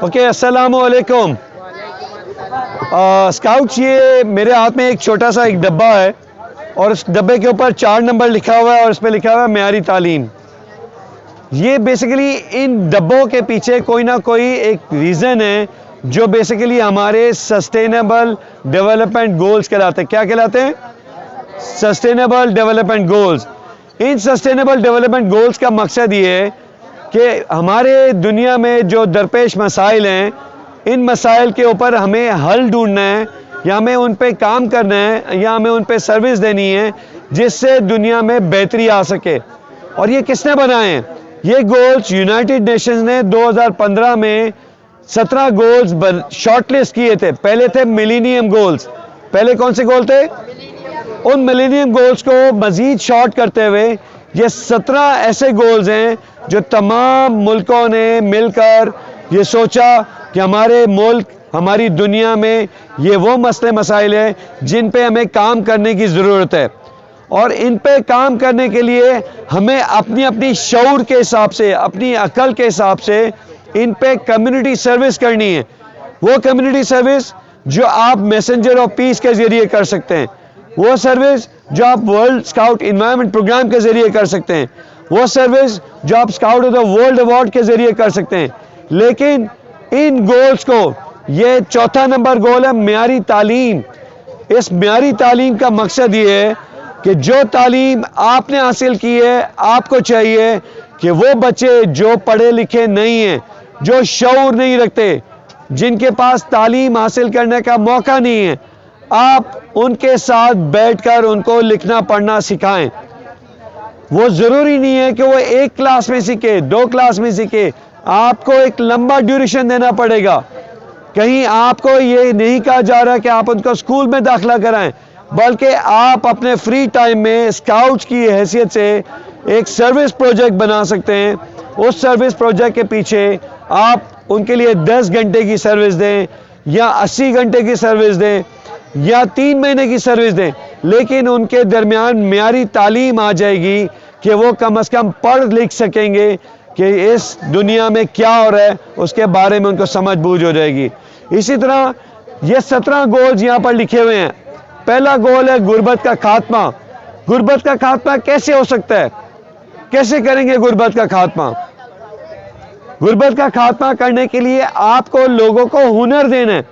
Okay السلام علیکم scouts, یہ میرے ہاتھ میں ایک چھوٹا سا ایک ڈبہ ہے اور اس ڈبے کے اوپر 4 نمبر لکھا ہوا ہے اور اس پہ لکھا ہوا ہے معیاری تعلیم. یہ بیسیکلی ان ڈبوں کے پیچھے کوئی نہ کوئی ایک ریزن ہے جو بیسیکلی ہمارے سسٹینیبل ڈیولپمنٹ گولز کہلاتے ہیں. کیا کہلاتے ہیں؟ Sustainable development goals. ان سسٹینیبل ڈیولپمنٹ گولز کا مقصد یہ ہے کہ ہمارے دنیا میں جو درپیش مسائل ہیں، ان مسائل کے اوپر ہمیں حل ڈھونڈنا ہے یا ہمیں ان پہ کام کرنا ہے یا ہمیں ان پہ سروس دینی ہے جس سے دنیا میں بہتری آ سکے. اور یہ کس نے بنائے ہیں؟ یہ گولز یونائٹڈ نیشنز نے 2015 میں 17 گولز شارٹ لسٹ کیے تھے. پہلے تھے ملینیم گولز. پہلے کون سے گول تھے؟ ان ملینیم گولز کو مزید شارٹ کرتے ہوئے یہ 17 ایسے گولز ہیں جو تمام ملکوں نے مل کر یہ سوچا کہ ہمارے ملک، ہماری دنیا میں یہ وہ مسئلے مسائل ہیں جن پہ ہمیں کام کرنے کی ضرورت ہے. اور ان پہ کام کرنے کے لیے ہمیں اپنی شعور کے حساب سے، اپنی عقل کے حساب سے ان پہ کمیونٹی سروس کرنی ہے. وہ کمیونٹی سروس جو آپ میسنجر آف پیس کے ذریعے کر سکتے ہیں، وہ سروس جو آپ ورلڈ اسکاؤٹ انوائرمنٹ پروگرام کے ذریعے کر سکتے ہیں، وہ سروس جو آپ scout of the world award کے ذریعے کر سکتے ہیں. لیکن ان گولز کو، یہ 4تھا نمبر گول ہے معیاری تعلیم. اس معیاری تعلیم کا مقصد یہ ہے کہ جو تعلیم آپ نے حاصل کی ہے، آپ کو چاہیے کہ وہ بچے جو پڑھے لکھے نہیں ہیں، جو شعور نہیں رکھتے، جن کے پاس تعلیم حاصل کرنے کا موقع نہیں ہے، آپ ان کے ساتھ بیٹھ کر ان کو لکھنا پڑھنا سکھائیں. وہ ضروری نہیں ہے کہ وہ 1 کلاس میں سیکھے، 2 کلاس میں سیکھے. آپ کو ایک لمبا ڈیوریشن دینا پڑے گا. کہیں آپ کو یہ نہیں کہا جا رہا کہ آپ ان کو اسکول میں داخلہ کرائیں، بلکہ آپ اپنے فری ٹائم میں اسکاؤٹس کی حیثیت سے ایک سروس پروجیکٹ بنا سکتے ہیں. اس سروس پروجیکٹ کے پیچھے آپ ان کے لیے 10 گھنٹے کی سروس دیں یا 80 گھنٹے کی سروس دیں یا 3 مہینے کی سروس دیں، لیکن ان کے درمیان معیاری تعلیم آ جائے گی کہ وہ کم از کم پڑھ لکھ سکیں گے کہ اس دنیا میں کیا ہو رہا ہے، اس کے بارے میں ان کو سمجھ بوجھ ہو جائے گی. اسی طرح یہ 17 گولز یہاں پر لکھے ہوئے ہیں. پہلا گول ہے غربت کا خاتمہ. غربت کا خاتمہ کیسے ہو سکتا ہے؟ کیسے کریں گے غربت کا خاتمہ؟ غربت کا خاتمہ کرنے کے لیے آپ کو لوگوں کو ہنر دینا ہے.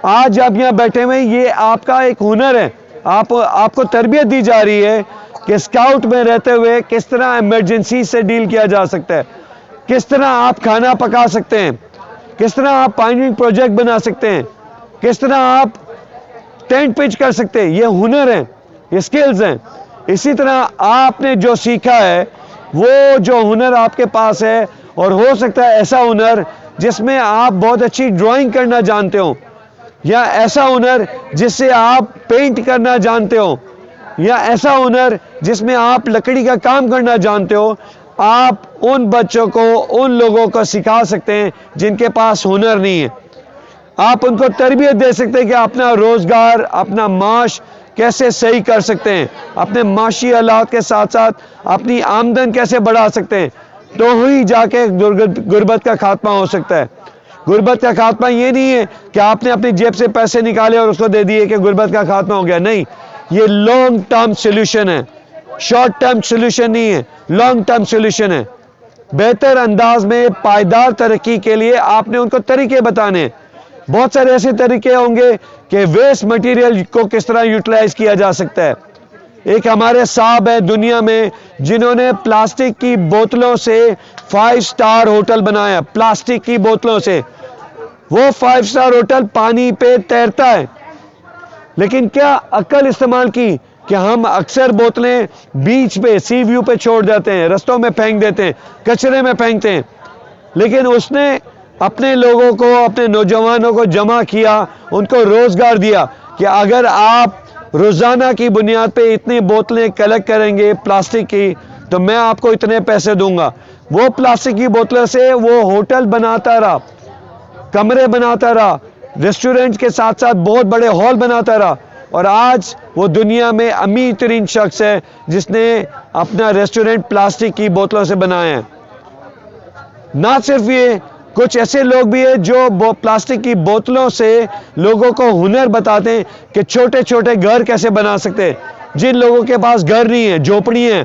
آج آپ یہاں بیٹھے ہوئے، یہ آپ کا ایک ہنر ہے. آپ کو تربیت دی جا رہی ہے کہ اسکاؤٹ میں رہتے ہوئے کس طرح ایمرجنسی سے ڈیل کیا جا سکتا ہے، کس طرح آپ کھانا پکا سکتے ہیں، کس طرح آپ پائننگ پروجیکٹ بنا سکتے ہیں، کس طرح آپ ٹینٹ پچ کر سکتے ہیں. یہ ہنر ہیں، یہ سکلز ہیں. اسی طرح آپ نے جو سیکھا ہے، وہ جو ہنر آپ کے پاس ہے، اور ہو سکتا ہے ایسا ہنر جس میں آپ بہت اچھی ڈرائنگ کرنا جانتے ہو، یا ایسا ہنر جس سے آپ پینٹ کرنا جانتے ہو، یا ایسا ہنر جس میں آپ لکڑی کا کام کرنا جانتے ہو. آپ ان بچوں کو، ان لوگوں کو سکھا سکتے ہیں جن کے پاس ہنر نہیں ہے. آپ ان کو تربیت دے سکتے ہیں کہ اپنا روزگار، اپنا معاش کیسے صحیح کر سکتے ہیں، اپنے معاشی حالات کے ساتھ ساتھ اپنی آمدن کیسے بڑھا سکتے ہیں. تو ہی جا کے غربت کا خاتمہ ہو سکتا ہے. غربت کا خاتمہ یہ نہیں ہے کہ آپ نے اپنی جیب سے پیسے نکالے اور اس کو دے دیے کہ غربت کا خاتمہ ہو گیا. نہیں، یہ لانگ ٹرم سولوشن ہے، شارٹ ٹرم سولوشن نہیں ہے، لانگ ٹرم سولوشن ہے. بہتر انداز میں پائیدار ترقی کے لیے آپ نے ان کو طریقے بتانے ہیں. بہت سارے ایسے طریقے ہوں گے کہ ویسٹ مٹیریل کو کس طرح یوٹیلائز کیا جا سکتا ہے. ایک ہمارے صاحب ہیں دنیا میں جنہوں نے پلاسٹک کی بوتلوں سے 5 سٹار ہوٹل بنایا. پلاسٹک کی بوتلوں سے وہ 5 سٹار ہوٹل پانی پہ تیرتا ہے. لیکن کیا عقل استعمال کی کہ ہم اکثر بوتلیں بیچ پہ، سی ویو پہ چھوڑ جاتے ہیں، رستوں میں پھینک دیتے ہیں، کچرے میں پھینکتے ہیں. لیکن اس نے اپنے لوگوں کو، اپنے نوجوانوں کو جمع کیا، ان کو روزگار دیا کہ اگر آپ روزانہ کی بنیاد پہ اتنی بوتلیں کلیکٹ کریں گے پلاسٹک کی تو میں آپ کو اتنے پیسے دوں گا. وہ پلاسٹک کی بوتلوں سے وہ ہوٹل بناتا رہا، کمرے بناتا رہا، ریسٹورنٹ کے ساتھ ساتھ بہت بڑے ہال بناتا رہا. اور آج وہ دنیا میں امیر ترین شخص ہے جس نے اپنا ریسٹورنٹ پلاسٹک کی بوتلوں سے بنایا ہے. نہ صرف یہ کچھ ایسے لوگ بھی ہیں جو پلاسٹک کی بوتلوں سے لوگوں کو ہنر بتاتے ہیں کہ چھوٹے چھوٹے گھر کیسے بنا سکتے ہیں۔ جن لوگوں کے پاس گھر نہیں ہے، جھوپڑی ہیں،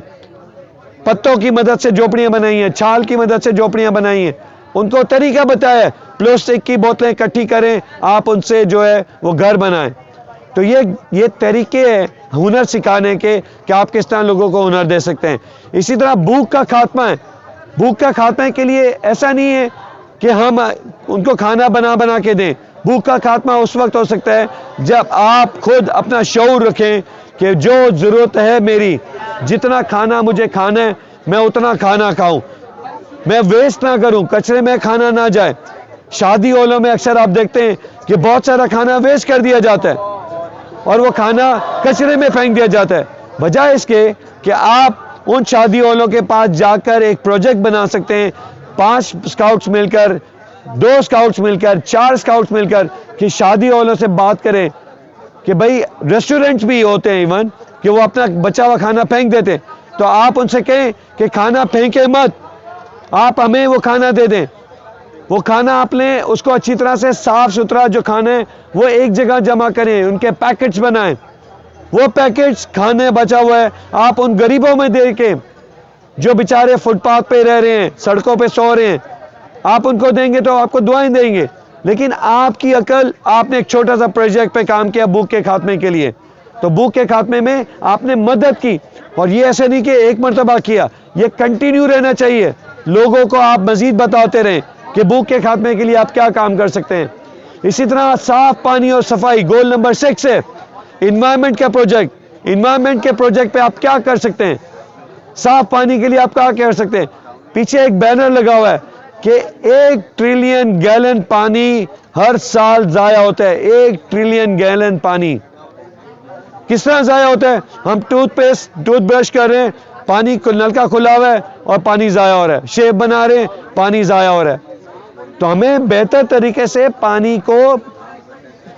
پتوں کی مدد سے جھوپڑیاں بنائی ہیں، چھال کی مدد سے جھوپڑیاں بنائی ہیں، ان کو طریقہ بتایا ہے، پلاسٹک کی بوتلیں اکٹھی کریں، آپ ان سے جو ہے وہ گھر بنائیں۔ تو یہ طریقے ہیں ہنر سکھانے کے کہ آپ کس طرح لوگوں کو ہنر دے سکتے ہیں۔ اسی طرح بھوک کا خاتمہ ہے۔ بھوک کا خاتمہ کے لیے ایسا نہیں ہے کہ ہم ان کو کھانا بنا کے دیں۔ بھوک کا خاتمہ اس وقت ہو سکتا ہے جب آپ خود اپنا شعور رکھیں کہ جو ضرورت ہے میری، جتنا کھانا مجھے کھانا ہے میں اتنا کھانا کھاؤں، میں ویسٹ نہ کروں، کچرے میں کھانا نہ جائے۔ شادی ہالوں میں اکثر آپ دیکھتے ہیں کہ بہت سارا کھانا ویسٹ کر دیا جاتا ہے اور وہ کھانا کچرے میں پھینک دیا جاتا ہے۔ بجائے اس کے کہ آپ ان شادی ہالوں کے پاس جا کر ایک پروجیکٹ بنا سکتے ہیں، 5 اسکاؤٹس مل کر، 2 اسکاؤٹس مل کر، 4 اسکاؤٹس مل کر، کہ شادی ہالوں سے بات کریں کہ بھائی ریسٹورنٹس بھی ہوتے ہیں ایون کہ وہ اپنا بچا ہوا کھانا پھینک دیتے ہیں، تو آپ ان سے کہیں کہ کھانا پھینکے مت، آپ ہمیں وہ کھانا دے دیں۔ وہ کھانا آپ لیں، اس کو اچھی طرح سے صاف ستھرا جو کھانا ہے وہ ایک جگہ جمع کریں، ان کے پیکٹس بنائیں، وہ پیکٹس کھانے بچا ہوا ہے آپ ان غریبوں میں دے کے جو بیچارے فٹ پاتھ پہ رہ رہے ہیں، سڑکوں پہ سو رہے ہیں، آپ ان کو دیں گے تو آپ کو دعائیں دیں گے۔ لیکن آپ کی عقل، آپ نے ایک چھوٹا سا پروجیکٹ پہ کام کیا بھوک کے خاتمے کے لیے، تو بھوک کے خاتمے میں آپ نے مدد کی، اور یہ ایسے نہیں کہ ایک مرتبہ کیا، یہ کنٹینیو رہنا چاہیے۔ لوگوں کو آپ مزید بتاتے رہیں کہ بھوک کے خاتمے کے لیے آپ کیا کام کر سکتے ہیں۔ اسی طرح صاف پانی اور صفائی، گول نمبر 6 ہے انوائرمنٹ کا پروجیکٹ۔ انوائرمنٹ کے پروجیکٹ پہ آپ کیا کر سکتے ہیں؟ صاف پانی کے لیے آپ کیا کر سکتے ہیں؟ پیچھے ایک بینر لگا ہوا ہے کہ 1 ٹریلین گیلن پانی ہر سال ضائع ہوتا ہے۔ 1 ٹریلین گیلن پانی کس طرح ضائع ہوتا ہے؟ ہم ٹوتھ برش کر رہے ہیں، پانی نل کا کھلا ہوا ہے اور پانی ضائع ہو رہا ہے، شیو بنا رہے ہیں، پانی ضائع ہو رہا ہے۔ تو ہمیں بہتر طریقے سے پانی کو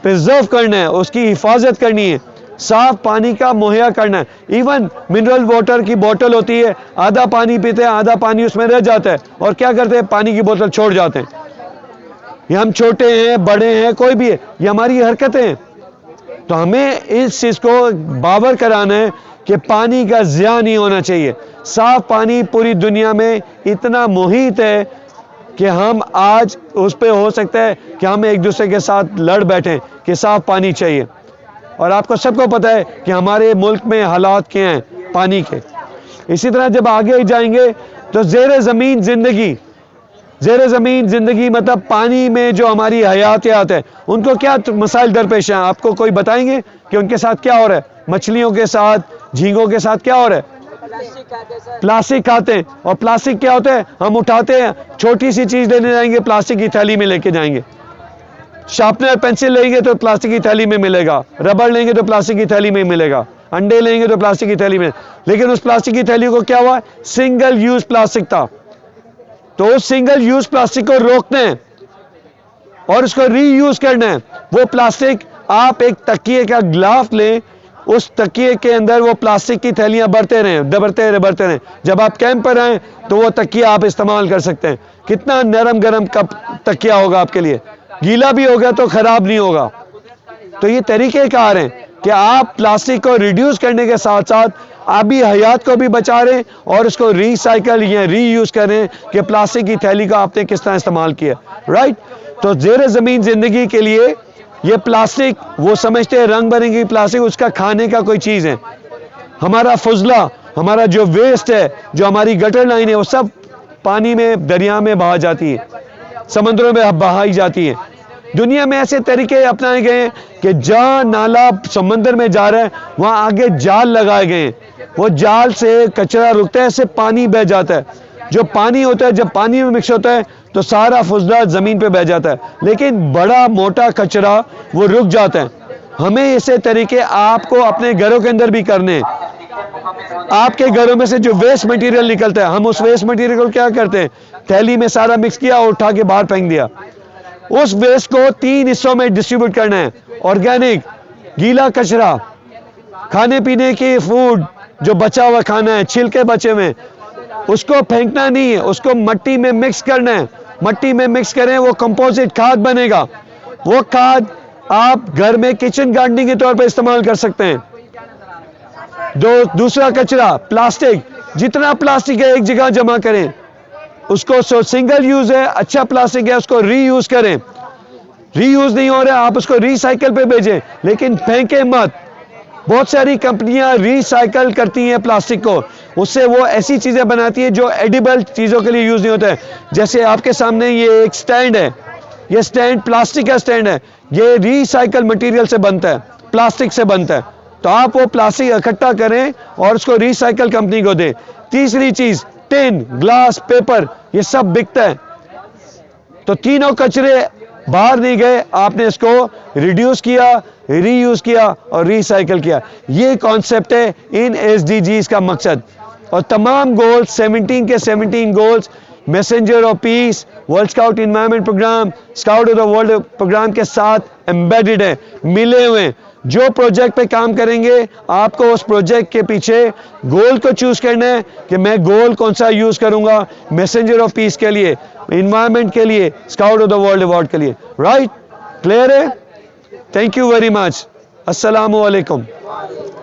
پرزرو کرنا ہے، اس کی حفاظت کرنی ہے، صاف پانی کا مہیا کرنا ہے۔ ایون منرل واٹر کی بوتل ہوتی ہے، آدھا پانی پیتے ہیں، آدھا پانی اس میں رہ جاتا ہے، اور کیا کرتے ہیں؟ پانی کی بوتل چھوڑ جاتے ہیں۔ یہ ہم چھوٹے ہیں، بڑے ہیں، کوئی بھی ہے، یہ ہماری حرکتیں ہیں۔ تو ہمیں اس چیز کو باور کرانا ہے کہ پانی کا ضیاع نہیں ہونا چاہیے۔ صاف پانی پوری دنیا میں اتنا محیط ہے کہ ہم آج اس پہ ہو سکتا ہے کہ ہم ایک دوسرے کے ساتھ لڑ بیٹھیں کہ صاف پانی چاہیے، اور آپ کو سب کو پتہ ہے کہ ہمارے ملک میں حالات کیا ہیں پانی کے۔ اسی طرح جب آگے جائیں گے تو زیر زمین زندگی مطلب پانی میں جو ہماری حیاتیات ہے ان کو کیا مسائل درپیش ہیں؟ آپ کو کوئی بتائیں گے کہ ان کے ساتھ کیا ہو رہا ہے؟ مچھلیوں کے ساتھ، جھینگوں کے ساتھ کیا ہو رہا ہے؟ پلاسٹک کھاتے ہیں، اور پلاسٹک کیا ہوتا ہے؟ ہم اٹھاتے ہیں، چھوٹی سی چیز لینے جائیں گے پلاسٹک کی تھیلی میں لے کے جائیں گے، شارپنر پینسل لیں گے تو پلاسٹک کی تھیلی میں ملے گا، ربڑ لیں گے تو پلاسٹک کی تھیلی میں ملے گا، انڈے لیں گے تو پلاسٹک کی تھیلی میں، لیکن اس پلاسٹک کی تھیلی کو کیا ہوا؟ سنگل یوز پلاسٹک تھا۔ تو اس سنگل یوز پلاسٹک کو روکنا ہے اور اس کو ری یوز کرنا ہے۔ وہ پلاسٹک، آپ ایک تکیے کا گلاف لیں، اس تکیے کے اندر وہ پلاسٹک کی تھیلیاں بھرتے رہیں، جب آپ کیمپ پر آئیں تو وہ تکیہ آپ استعمال کر سکتے ہیں۔ کتنا نرم گرم تکیہ ہوگا آپ کے لیے، گیلا بھی ہوگا تو خراب نہیں ہوگا۔ تو یہ طریقے کار ہیں کہ آپ پلاسٹک کو ریڈیوس کرنے کے ساتھ ساتھ آبی حیات کو بھی بچا رہے ہیں اور اس کو ری سائیکل یا ری یوز کر رہے ہیں کہ پلاسٹک کی تھیلی کا آپ نے کس طرح استعمال کیا، رائٹ؟ تو زیر زمین زندگی کے لیے یہ پلاسٹک، وہ سمجھتے ہیں رنگ برنگی پلاسٹک اس کا کھانے کا کوئی چیز ہے۔ ہمارا فضلہ، ہمارا جو ویسٹ ہے، جو ہماری گٹر لائن ہے، وہ سب پانی میں، دریا میں بہا جاتی ہے، سمندروں میں بہائی جاتی ہے۔ دنیا میں ایسے طریقے اپنائے گئے ہیں کہ جہاں نالا سمندر میں جا رہا ہے وہاں آگے جال لگائے گئے ہیں، وہ جال سے کچرا رکتا ہے، اس سے پانی بہ جاتا ہے۔ جو پانی ہوتا ہے، جب پانی میں مکس ہوتا ہے تو سارا فضلہ زمین پہ بہ جاتا ہے، لیکن بڑا موٹا کچرا وہ رک جاتا ہے۔ ہمیں ایسے طریقے آپ کو اپنے گھروں کے اندر بھی کرنے ہیں۔ آپ کے گھروں میں سے جو ویسٹ مٹیریل نکلتا ہے، ہم اس ویسٹ مٹیریل کو کیا کرتے ہیں؟ تھیلی میں سارا مکس کیا اور اٹھا کے باہر پھینک دیا۔ اس ویسٹ کو 3 حصوں میں ڈسٹریبیوٹ کرنا ہے۔ آرگینک، گیلا کچرا، کھانے پینے کی فوڈ جو بچا ہوا کھانا ہے، چھلکے بچے ہوئے، اس کو پھینکنا نہیں ہے، اس کو مٹی میں مکس کرنا ہے مٹی میں مکس کریں وہ کمپوزٹ کھاد بنے گا. وہ کھاد آپ گھر میں کچن گارڈننگ کے طور پہ استعمال کر سکتے ہیں. دوسرا کچرا پلاسٹک، جتنا پلاسٹک ہے ایک جگہ جمع کریں. اس کو سنگل یوز ہے، اچھا پلاسٹک ہے، اس کو ری یوز کریں. ری یوز نہیں ہو رہا آپ اس کو ری سائیکل پہ بھیجیں، لیکن پھینکیں مت. بہت ساری کمپنیاں ری سائیکل کرتی ہیں پلاسٹک کو، اس سے وہ ایسی چیزیں بناتی ہیں جو ایڈیبل چیزوں کے لیے یوز نہیں ہوتے ہیں. جیسے آپ کے سامنے یہ ایک سٹینڈ ہے، یہ سٹینڈ پلاسٹک کا سٹینڈ ہے، یہ ری سائیکل مٹیریل سے بنتا ہے، پلاسٹک سے بنتا ہے. تو آپ وہ پلاسٹک اکٹھا کریں اور اس کو ری سائیکل کمپنی کو دیں. تیسری چیز ٹن، گلاس، پیپر، یہ سب بکتا ہے. تو تینوں کچرے باہر نہیں گئے، آپ نے اس کو ریڈیوس کیا، ری یوز کیا اور ری سائیکل کیا. یہ کانسیپٹ ہے ان ایس ڈی جیز کا مقصد. اور تمام گولز 17 کے 17 goals messenger of peace, world scout environment programme, scout of the world programme کے ساتھ ایمبیڈڈ ہیں، ملے ہوئے ہیں. جو پروجیکٹ پہ کام کریں گے آپ کو اس پروجیکٹ کے پیچھے گول کو چوز کرنا ہے کہ میں گول کون سا یوز کروں گا میسنجر آف پیس کے لیے، انوائرمنٹ کے لیے، scout of the world award کے لیے. رائٹ؟ کلیئر ہے؟ Thank you very much. السلام علیکم.